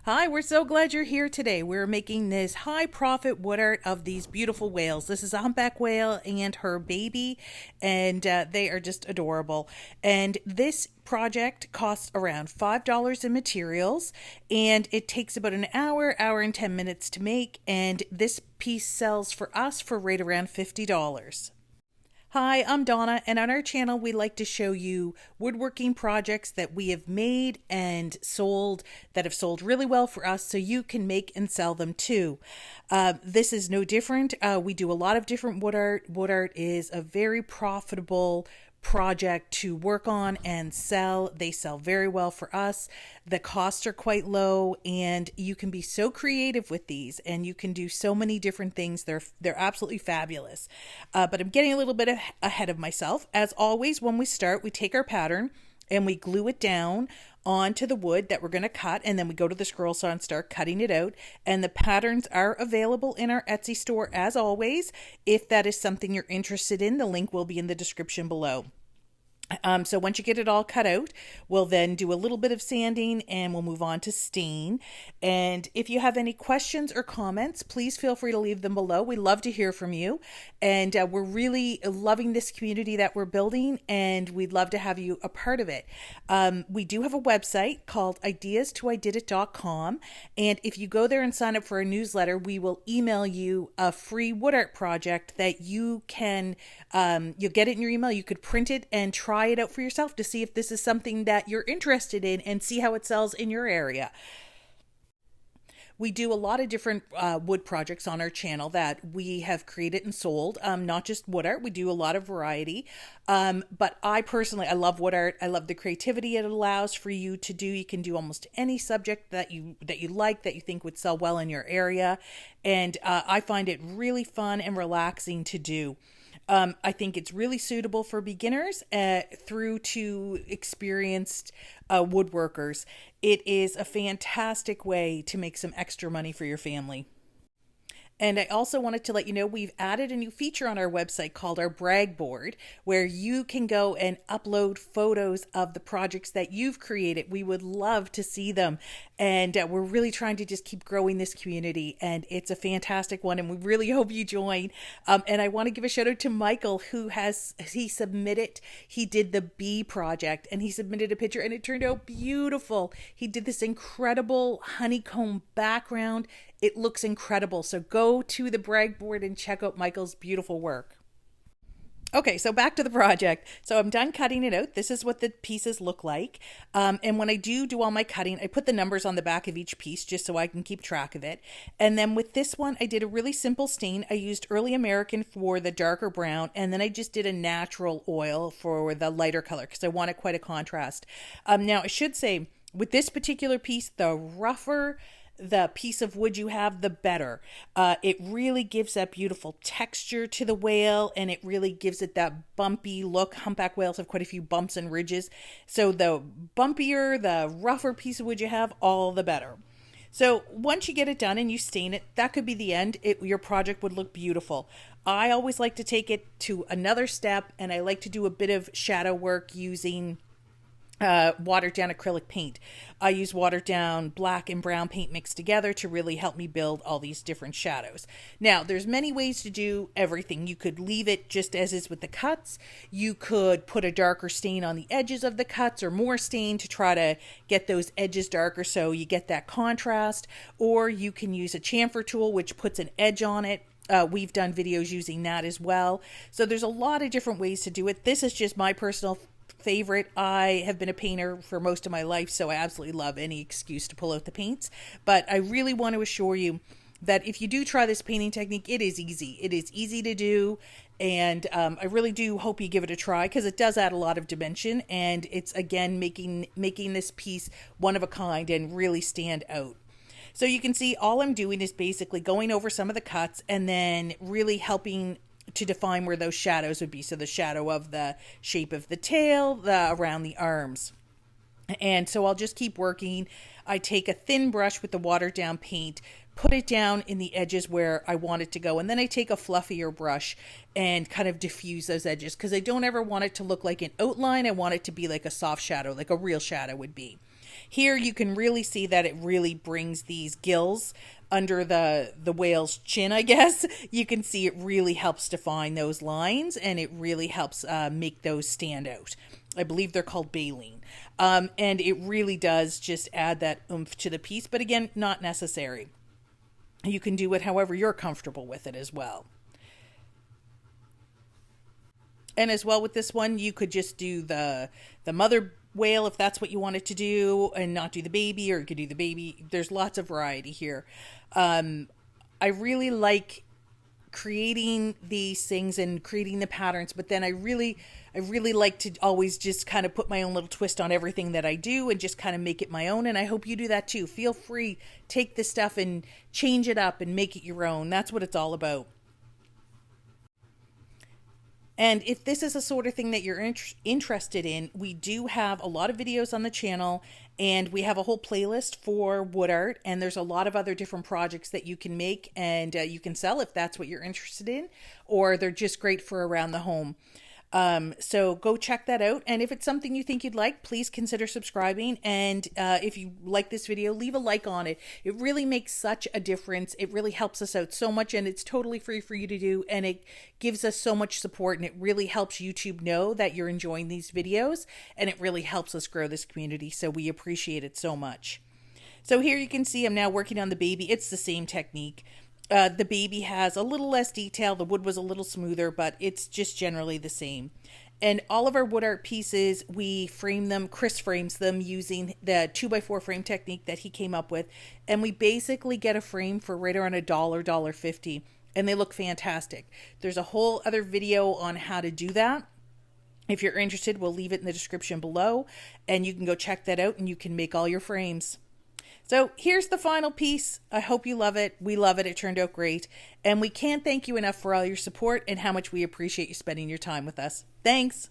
Hi, we're so glad you're here today. We're making this high profit wood art of these beautiful whales. This is a humpback whale and her baby, and they are just adorable. And this project costs around $5 in materials, and it takes about an hour and 10 minutes to make. And this piece sells for us for right around $50. Hi, I'm Donna, and on our channel, we like to show you woodworking projects that we have made and sold that have sold really well for us so you can make and sell them too. This is no different. We do a lot of different wood art. Wood art is a very profitable project to work on and sell. They sell very well for us. The costs are quite low, and you can be so creative with these, and you can do so many different things. They're absolutely fabulous. But I'm getting a little bit ahead of myself. As always, when we start, we take our pattern and we glue it down onto the wood that we're going to cut, and then we go to the scroll saw and start cutting it out. And the patterns are available in our Etsy store as always. If that is something you're interested in, the link will be in the description below. So once you get it all cut out, we'll then do a little bit of sanding and we'll move on to stain. And if you have any questions or comments, please feel free to leave them below. We love to hear from you. And we're really loving this community that we're building, and we'd love to have you a part of it. We do have a website called ideas2ididit.com. And if you go there and sign up for our newsletter, we will email you a free wood art project that you can, you'll get it in your email. You could print it and try it out for yourself to see if this is something that you're interested in and see how it sells in your area. We do a lot of different wood projects on our channel that we have created and sold, not just wood art. We do a lot of variety. But I personally love wood art. I love the creativity it allows for you to do. You can do almost any subject that you like, that you think would sell well in your area. And I find it really fun and relaxing to do. I think it's really suitable for beginners through to experienced woodworkers. It is a fantastic way to make some extra money for your family. And I also wanted to let you know we've added a new feature on our website called our brag board, where you can go and upload photos of the projects that you've created. We would love to see them. And we're really trying to just keep growing this community. And it's a fantastic one. And we really hope you join. And I want to give a shout out to Michael, who he did the bee project, and he submitted a picture and it turned out beautiful. He did this incredible honeycomb background. It looks incredible. So go to the brag board and check out Michael's beautiful work. Okay, so back to the project. So I'm done cutting it out. This is what the pieces look like. And when I do all my cutting, I put the numbers on the back of each piece just so I can keep track of it. And then with this one, I did a really simple stain. I used Early American for the darker brown, and then I just did a natural oil for the lighter color because I wanted quite a contrast. Now, I should say, with this particular piece, the rougher the piece of wood you have, the better. It really gives that beautiful texture to the whale, and it really gives it that bumpy look. Humpback whales have quite a few bumps and ridges. So the bumpier, the rougher piece of wood you have, all the better. So once you get it done and you stain it, that could be the end. Your project would look beautiful. I always like to take it to another step, and I like to do a bit of shadow work using watered down acrylic paint. I use watered down black and brown paint mixed together to really help me build all these different shadows. Now, there's many ways to do everything. You could leave it just as is with the cuts. You could put a darker stain on the edges of the cuts, or more stain to try to get those edges darker so you get that contrast. Or you can use a chamfer tool, which puts an edge on it. We've done videos using that as well. So there's a lot of different ways to do it. This is just my personal favorite. I have been a painter for most of my life, so I absolutely love any excuse to pull out the paints. But I really want to assure you that if you do try this painting technique, it is easy. It is easy to do, and I really do hope you give it a try, because it does add a lot of dimension, and it's, again, making this piece one of a kind and really stand out. So you can see all I'm doing is basically going over some of the cuts and then really helping to define where those shadows would be. So the shadow of the shape of the tail, around the arms. And so I'll just keep working. I take a thin brush with the watered down paint, put it down in the edges where I want it to go. And then I take a fluffier brush and kind of diffuse those edges, because I don't ever want it to look like an outline. I want it to be like a soft shadow, like a real shadow would be. Here you can really see that it really brings these gills under the whale's chin, I guess. You can see it really helps define those lines, and it really helps make those stand out. I believe they're called baleen. And it really does just add that oomph to the piece, but again, not necessary. You can do it however you're comfortable with it as well. And as well with this one, you could just do the mother whale if that's what you wanted to do, and not do the baby, or you could do the baby. There's lots of variety here. I really like creating these things and creating the patterns, but then I really like to always just kind of put my own little twist on everything that I do and just kind of make it my own. And I hope you do that too. Feel free, take this stuff and change it up and make it your own. That's what it's all about. And if this is the sort of thing that you're interested in, we do have a lot of videos on the channel, and we have a whole playlist for wood art, and there's a lot of other different projects that you can make and you can sell if that's what you're interested in, or they're just great for around the home. So go check that out. And if it's something you think you'd like, please consider subscribing. And if you like this video, leave a like on it. It really makes such a difference. It really helps us out so much, and it's totally free for you to do. And it gives us so much support, and it really helps YouTube know that you're enjoying these videos, and it really helps us grow this community. So we appreciate it so much. So here you can see I'm now working on the baby. It's the same technique. The baby has a little less detail. The wood was a little smoother, but it's just generally the same. And all of our wood art pieces, we frame them, Chris frames them using the 2x4 frame technique that he came up with. And we basically get a frame for right around $1.50. And they look fantastic. There's a whole other video on how to do that. If you're interested, we'll leave it in the description below, and you can go check that out and you can make all your frames. So here's the final piece. I hope you love it. We love it. It turned out great. And we can't thank you enough for all your support and how much we appreciate you spending your time with us. Thanks.